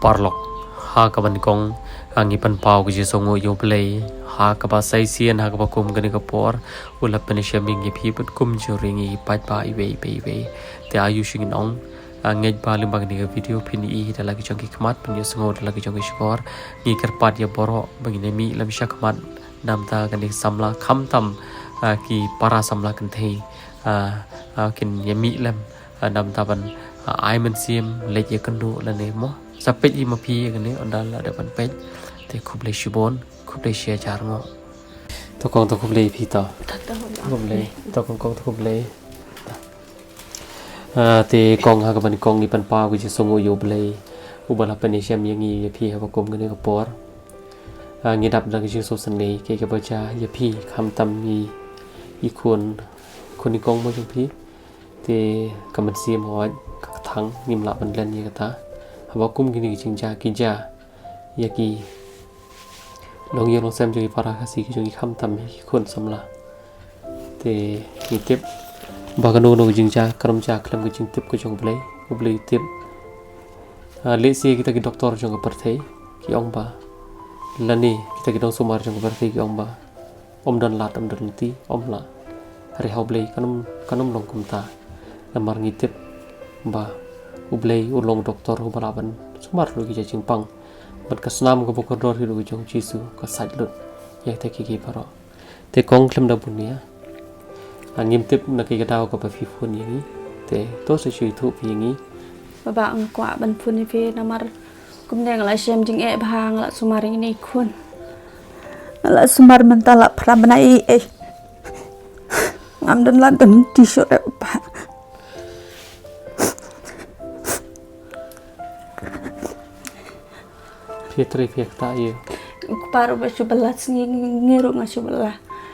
parlok ha ka ban kong angi pan pau ki songo yo play ha ka ba sai sian ha ka ba kum gani ka por ulap pani shaming ye phi pat kum joringi pat pa i ve te ayu shing nong ngej ba lim bang ni video pin i da lagi jong ki kmat pan yo songo da lagi jong ki skor ni kar pat ya boro bang ni mi lam sha kmat nam ta kan dik samla kham tam ki para samla kan thei kin ye mi lam nam ta ban ai man sim le ye kan du la ne mo sapet i ma phi kan ni on da la da ban pet te khub le shibon khub le share char ngo to kong to khub le phi to khub le to kong to khub le te kong ha ka ban kong ni pan pa ku ji songo yo ble u ba la pan ni shem yang ye phi ha ba kom kan ni ka por ngi dap da ki so san le ke ka ba cha ye phi kham tam mi i kun ni kong mo jong phi te ka man sim ho ka thang nim la ban len ye ka ta ha ba kum ki ni jing ja ki ja ye ki long ye long sam jo ki para ka si ki jo ki kham tam mi ki kun sam la te ni tip ba ka no jing ja kram ja klam ki jing tip ko jong ble tip le si kita ki doktor jong ka par thei ki ong ba lani kita ki dong sumar jong ka par thei ki ong ba om dan lat om dan ti om la hari hoblei kanum long kumta namar ngitip ba ublei ulong doktor ubalaban sumar lu ki jing pang bat kasnam ko bokodor hiru jong jisu ka sajlut ya te ki paro te kong klem da bunia ngim tip na ki daw ka pa fi phun yangi te to se chui thu pi yangi ba ang kwa ban phun ni fe namar kum neng la shem jing e bhang la sumari ni khun la sumar mentala pramana e ngam dan la dan t-shirt pa Fitri fiakta ye paru ba subalat ngiru nga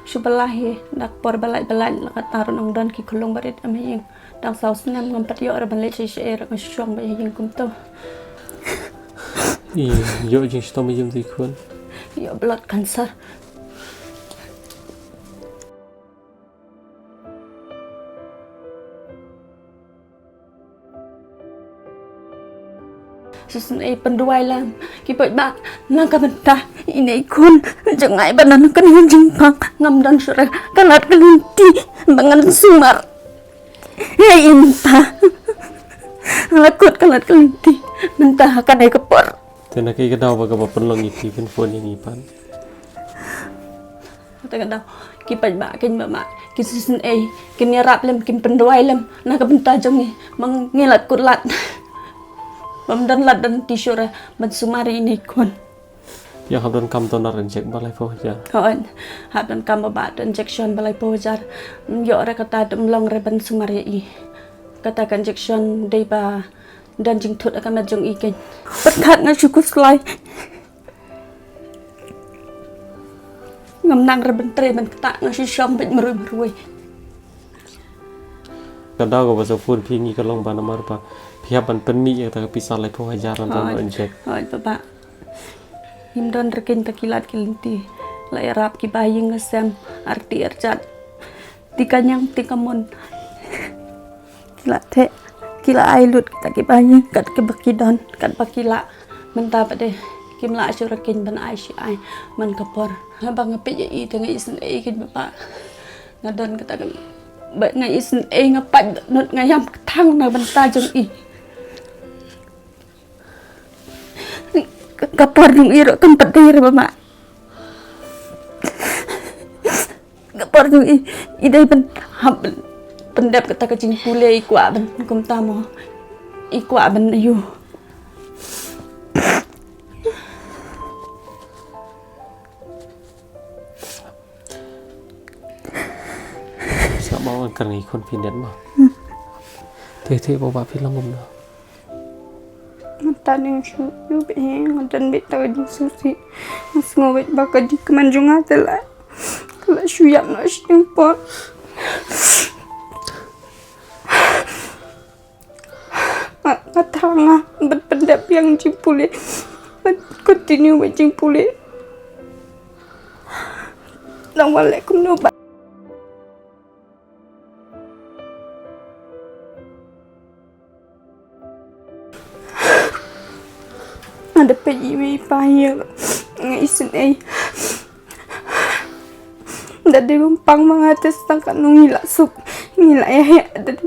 subalah ye dak por balai la tarun ong dan ki khulung barit aming dang saw snam ngam pat yo ra ban le shi er nga shong ba yin kum to yo jing sto mi jim di khun yo blood cancer susun penduai lam ki poi ba na ka benta ini kun jangai banan kan jing pang ngam dan sura kalat kelinti bangan sumar ya inta lakut kalat kelinti mentah akan ai kepor tena ki daw ba ka ba penlong i phi phone yang ipan ta daw ki poi ba kin ba ma ki susun kin rap lam kin penduai lam na ka benta jong ni mang ngelat kulat dan lat dan t-shirt ban sumari ini kon ya habdan kam tonar injek balai po ja kon habdan kam ba injection balai po jar yo ra kata dum long re ban sumari i kata kan injection dei ba dan jing thut akan majong i ken perthat na cukup slai ngam nang re ban tre ban kata na si shom bit merui kadang ko ba so phone phi ngi ka long ba namar pa pihak ban penmi ya ta pisah lai po hajaran ta injek oi baba himdon rekin takilat kilinti lai rap ki baying ngasam arti arjat tikanyang tikamun kila ailut kita ki baying kat ke bakidon kat bakila menta pade kimla asurakin ban aishi ai man kapor bang api ya i tengah isen kin baba ngadon kata ba ngai isen ngapat nut ngayam thang na banta jong i kapor jong iro tempat diri mama kapor jong i dai ben pendap kata kecing pule ikwa ben kum tamo ikwa ben ayu sa mau kan ngi kon pindet ma te bo ba phi langum na taning yu be ngodan be taw di susi ngowet baka di kemanjunga tela kala shuyam na shimpo matanga pendap yang cimpule continue be cimpule Assalamualaikum no pe ime paya ngai isin ai dadi bumpang mangates tangkat ngila sup ngila ya dadi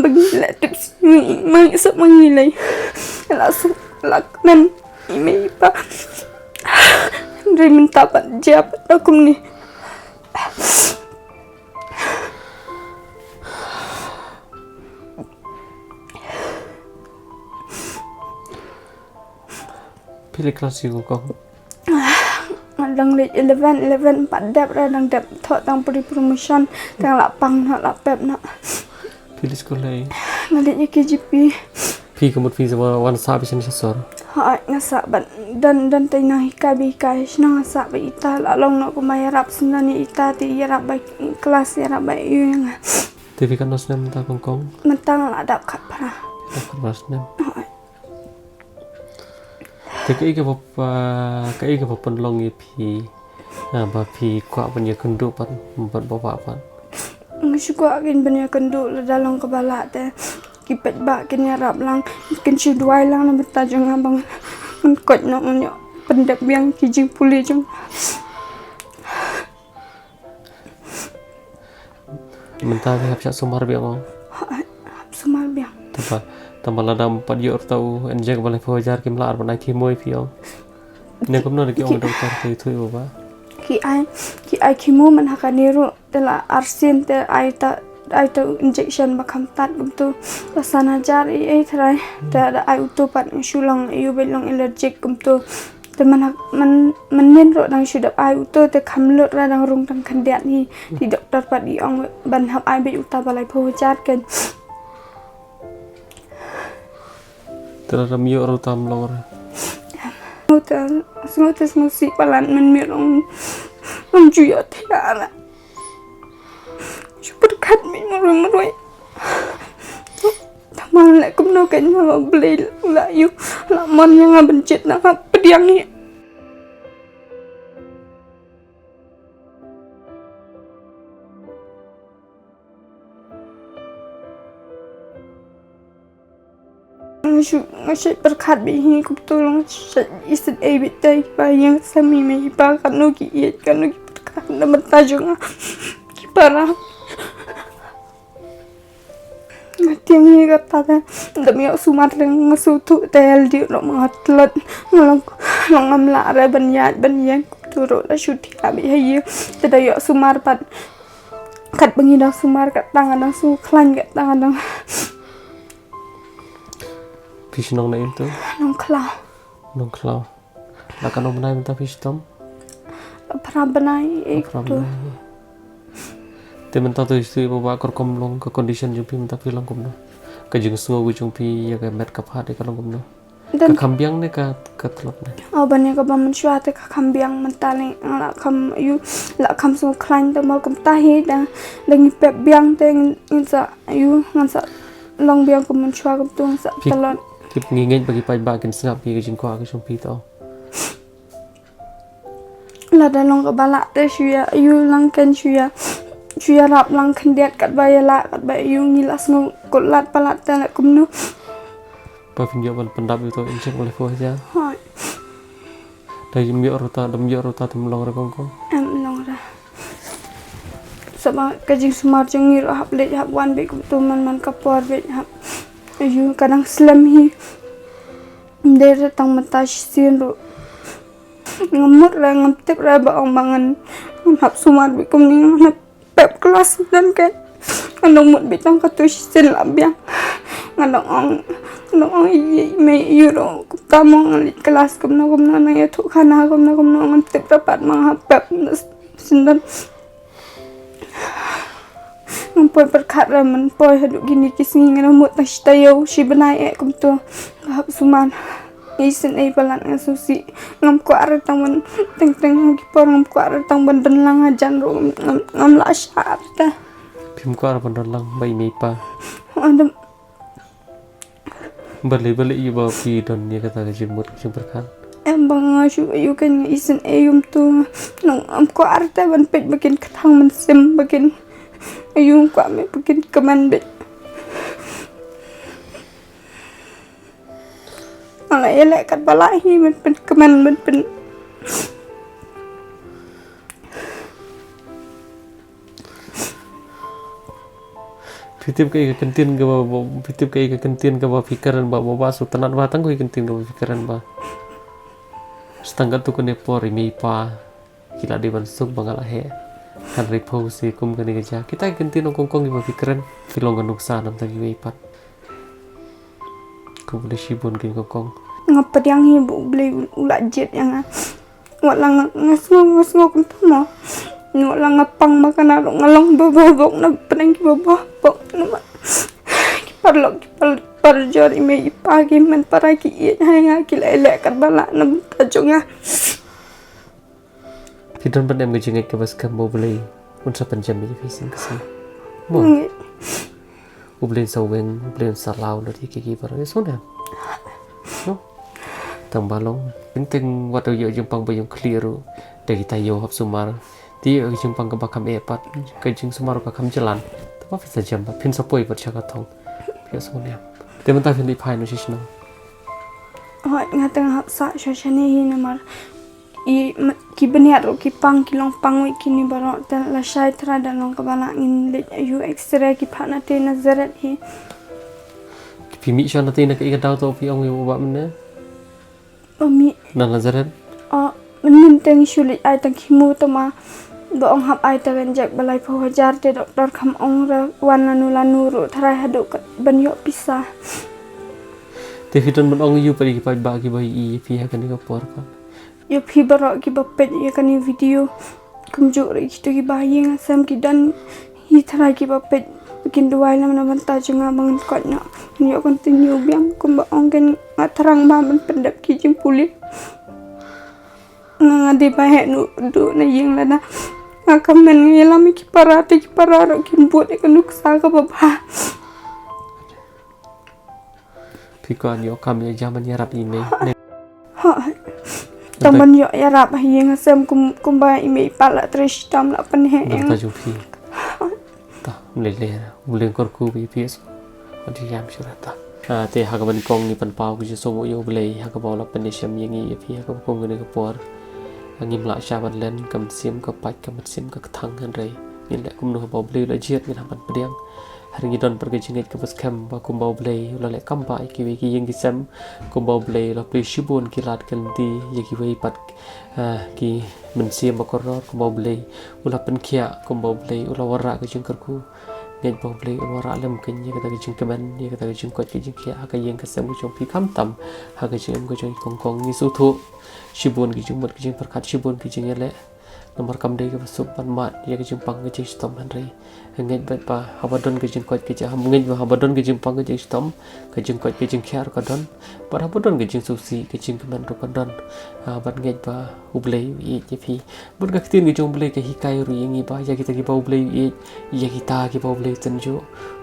bagi la tips mang sup mangilai la sup laknan ime pa dari minta pat jabat aku ni pilih kelas juga kau Dang late 11 pat dap ra dang dap thọ tang pri promotion tang la pang na la pep na pilih sekolah ngalit ye KGP pi kemut pi sama wan sa bisan sesor ha ngasa ban dan tai na hikabi kai sna ngasa ba ita la long na ko mai rap sunani ita ti rap ba kelas rap ba yu nga tapi kan nasnem ta kongkong mentang la dap khat para nasnem Tapi cái phần long như phi bà phi quạ bên nhà cân độ pan bận bảo vạ pan Suka kin banya kendu la dalang kebala te kipet ba kin yarap lang kin chuduai lang na beta jang abang man kot no nyo pendek biang kijing puli jang mentah hab cak sumar biang mau sumar biang tambah ladam pad yor tau enjek balai fajar kim lar banai ki moi fiong ne kom no ki ong doktor tu tu ba ki ai kimu man hakaniru tela arsin te ai ta injection bakam tat bumtu pasana jar ai thrai ta da ai utu pat shulang yu belong allergic bumtu te man nen ro dang shudap ai utu te khamlut ra dang rung dang khandiat ni di doktor pat di ong ban hab ai be uta balai fajar ken terus mio rutam lor Ngotes musik palan men mirong menjuya tiara berkat mi meroi tamang lại cũng đâu cảnh mà beli lại yêu là mon yang bencit nak pediang ni ngasih berkat bihi kubtulong isit bitai bayang sami mai pa kanu ki kanu ki berkat na mentajung ki parah ngatiang ni kata demi sumat leng ngasutu tel di ro matlet long amla ra banyat banyan kubturo la shuti abi hayi tadayo sumar pat kat bengi dah sumar kat tangan su klan kat tangan dang fish nong na itu nong klau la kan nong nai mentah fish tom pernah benai itu te mentah tu istri bawa kor kom long ke condition jumpi mentah film kom no ke jeng sungo gu jumpi ya ke met kapha de kalong kom no ke kambiang ne ka telot ne banyak ke baman shua te kambiang mentale la kam yu la kam su klan te mal kam tahi da lengi pep biang te insa yu ngansa long biang kom shua kam tu sa telot tip ngingin bagi pai ba kin snap pi ke jing kwa ke jumpi to la da long ke bala te shua yu lang ken shua rap lang khendiat kat bayala kat bayu ngilas ngo kolat palat te la kom nu pa pinjau ban pendap itu injek oleh fajar hai dari mio rota temlong ra kongkong em long ra sama kajing sumar jeng ngiro hap le hap wan be kum tu man kapor be hap ayu kadang slam hi der tang mata sin ro ngamut ra ngamtip ra ba ong bangan hap sumar be kum ni hap pep kelas dan kan andong mut be tang katu sin la biang andong ong me euro kamong li kelas kum na ya thu khana kum na ngamtip ra pat mang hap pep sindan Poi berkat ramen poi haduk gini kisni ngana mut tayo si benai kum tu hap suman isen palan ngasusi ngam ko ar tang teng kipor ngam ko ar tang benden lang ajan ro ngam la syar ta pim ko ar benden lang bai mi pa adam beli iba pi don dia kata ke jimut jing berkat em bang asu yu kan isen tu nang am ko ar ta ban pet bakin katang men sim bakin ayung kwa me bikin keman be อะไรแหละกันบลาฮีมันเป็นกมันเป็นFitip kayak kentin ke bawa fitip kayak kentin ke bawa pikiran bawa sultanat batang kayak kentin ke bawa pikiran ba setengah tu kene por imi pa kila di bansuk bangal he kan repose kum kene geja kita kentin kongkong di bawa pikiran filong nuksa nam tagi ipat kum de shibun ke kongkong ngapa yang ibu beli ulat jet yang walang ngasngo kun tama walang ngapang makan alok ngalong babok na peneng ki babok na par jor ime pagi men para ki hanga ki lele kan bala na tajunga Pidon pandem gejengek ke bas kambo beli unsa panjam ni fising kesan mo ublen saweng ublen salau no ki par sona no tang balong penting watu yo jempang bayong clear dari tayo hap sumar ti jempang ke bakam epat ke jeng sumar ka kam jalan tapi bisa jam pin sapoi per chaka thong ya sona te mentah fin di pai no shisno hoi ngateng hap sa shoshane hi namar i ki beniat ro ki pang ki long pang wi kini baro ta la shai tra da long ka bala in le yu extra ki phana te nazarat hi Pimi shana te na ka ikataw to pi ong yo ba mne mi na nazaret min teng shulit ai tang khimu to ma ba ong hap ai ta ben jak balai pho hajar te doktor kham ong ra wan lanu ru thrai hadu ka ban yo pisa te fiton mon ong yu pari ki pa ba ki bai I pi ha kan ka por ka yo phi baro ki ba pet ye kan video kum jo ri ki to ki ba yeng sam ki dan hi thrai ki ba pet bikin duai lam na man ta junga bangun kot na yo continue biam kum ba ong kan ngatharang ba man pendap ki jing puli ngadi ba he nu du na yeng la na akamen ngelami ki pararo ki buat ek nuksa ka baba Pikon yo kam ya jaman yarap ime ha taman yo yarap yeng sem kum ba ime pala trish tam la pen he ta ju pi ta le ulen kor ku bi pi adi yam surata te ha ka ban kong ni pan pau ki so mo yo ble ha ka ba la pen sham yengi pi ha ka kong ne ka por ngim la sha ban len kam sim ka pat kam sim ka thang han rei ni le kum no ba ble la jiat ni ban pediang hari ni don pergi jengit ke bas kam ba kum ba ble la le kam ba ki we ki yeng ki sam kum ba ble la pri shibun ki lat kan di ye ki we pat ki men sim ba kor kum ba ble ula pen khia kum ba ble ula wara ka jeng kar ku ngai ba ble wara lam kan ye ka ta jeng kaman ye ka ta jeng kot ki jeng khia ka yeng ka sam ku jong pi kam tam ha ka jeng ko jong kong ni su thu shibun ki jung mat ki jung perkat shibun ki jung ele nomor kam dei ka sup pan mat ye ki jung pang ki jung stom han rei ngai bet pa habadon ki jung kot ki ja ham ngai habadon ki jung pang ki jung stom ki jung kot ki jung khar ka don par habadon ki jung susi ki jung kaman ro ka don bat ngai pa ublei ye ki phi bun ka tin ki jung ublei ki hikai ru yengi ba ya ki ta ki ba ublei ye ki ta ki ba ublei tan jo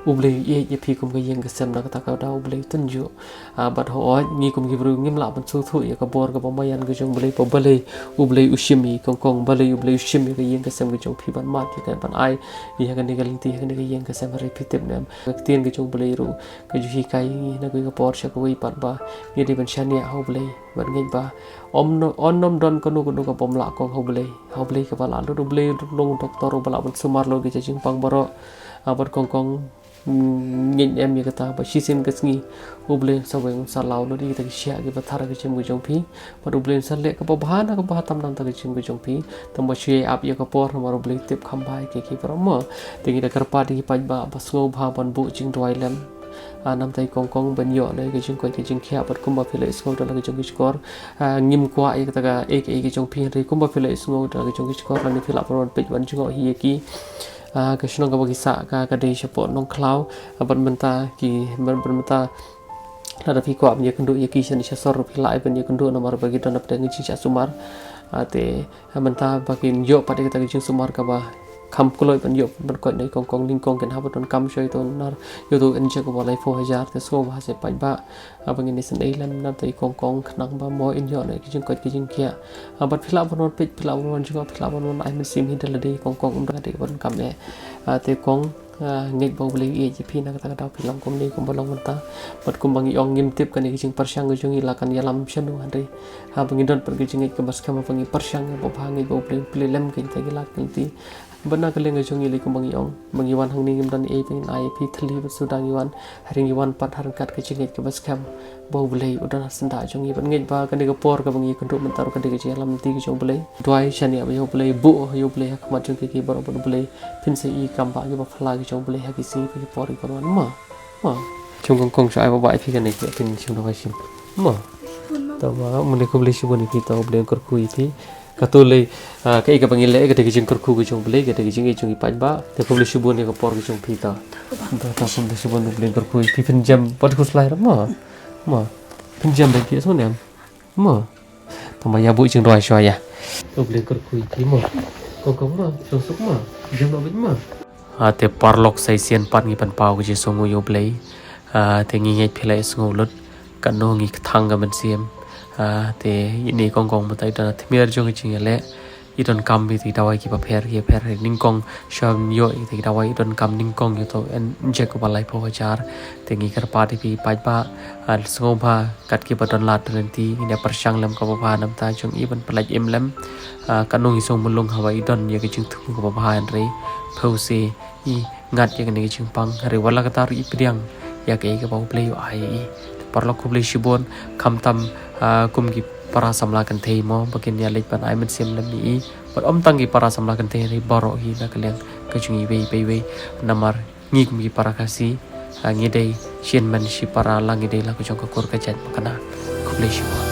ublei ye phi kum ka yeng ka sem na ka ta ka da ublei tan jo bat ho ni kum ki bru ngim la ban su thu ye ka bor ka ba mayan ka jung ublei pa balei ublei ushimi kong balei ublei ushimi ka yeng ka sem ka jung phi ban mat ki ka ban ai ye ka ni ka linti ka ni ka yeng ka sem ha repeat nem ka tin ka jung ublei ru ka ju hikai ni na ka por sha ka wi pat ba ye de ban shania ha ublei ban ngai ba om nom don ko nu ka pom la kong ha ublei ka ba la lu ublei long doktor ba la ban sumar lo ki ja jing pang baro abat kong ngin em ye kata ba shisim kasngi ublen saweng salau no di ta sia ge bathara ge chim ge jong phi ba ublen san le ka ba bhana ka ba tam nam ta ge chim ge jong phi tam ba shie ap ye ka por ma ublen tip kham bai ke ki promo tingi da karpa di pa ba basngo bha ban bu ching doi lem nam tai kong ban yo ne ge ching ko ge ching khia bat kum ba phile sko da ge chong ge skor ngim kwa ye kata ga ek ge chong phi ri kum ba phile sngo da ge chong ge skor la ni phila pron pe ban ching hi ki ka shnong ka bagi sa ka dei support nong cloud ban menta ki ban menta la da pi ko am ye kundu ye ki shan sha sor pi lai ban ye kundu nomor bagi don ap dengi chi sumar te menta bagi yo pa de ka sumar ka ba kham kuloi ban yo ban ko nei kong ning kong ken ha ban kam shoi ton nar yo to en che ko lai 4000 te so ba se pa ba bang ni san ei lam na te kong khnang ba mo in yo nei ki jing ko ki jing kia bat phila ban pit phila ban jing phila ban ai min sim hi dal de kong da de ban kam e te kong ngej bau beli e jipi na kata kata pilang kum ni kum balong menta pat kum bangi ong ngim tip kan kijing persyang go jungi lakan yalam syanu andre bangidon pergi jingit ke bas kama bangi persyang bo bangi bau beli lem kin ta gilak nanti bana keleng go jungi li kum bangi ong bangi wan hang ni ngim dan e pin ai pi thli sudangi wan haring wan pat harkat ke jingit ke bas kam bau beli udan senda jungi ban ngej ba kan ke por ke bangi kenduk mentar kan ke yalam nanti ke jong beli duai chani yo beli bu yo beli hak mat jung ki baro beli pin se i kam ba ke ba phla ke jong beli hak si ke por ke wan ma chung kong sai ba bai phi kan ke pin chung do sim ma to ma mun ko beli shi boni phi to beli kor kui thi katule ke ka bangile ke de jing kor ku ke jong beli ke de jing e jung i pan ba te ko beli shi boni ke por ke jong phi ta ta pun de shi boni beli kor kui phi pin jam pot ko slai ma pinjam bagi so nem ma tama ya bu jing roi sho ya beli kor kui thi ma ko ma so suk ma jam no ma te parlok sai sian pat ngi pan pau ke songu yo beli te ngi ngai philai sngo lut kan no ngi thang ga man siam te ini kong kong mutai dan thmiar jong chi le idon kam bi ti dawai ki pa pher ning kong sham yo ti dawai idon kam ning kong yo to en je ko balai po jar te ngi kar pa ti pi pa ba sngo ba kat ki pa don lat nanti ina persyang lam ka ba nam ta jong iban pelaj em lam kan no ngi song mulung hawa idon ye ki jing thu ko ba han re phose i ngat ye ni jing pang re wala ka tar i priang ya ke ka ba play ai parlok ko play shibon kham tam kum ki para samla kan thei mo bakin ya lek pan ai man sim lam ni but om tang ki para samla kan thei ri baro hi na kaleng ka chungi be namar ngi kum ki para kasi ngi dei shin man shi para la ngi dei la ko jong ka kor ka chat makana ko play shibon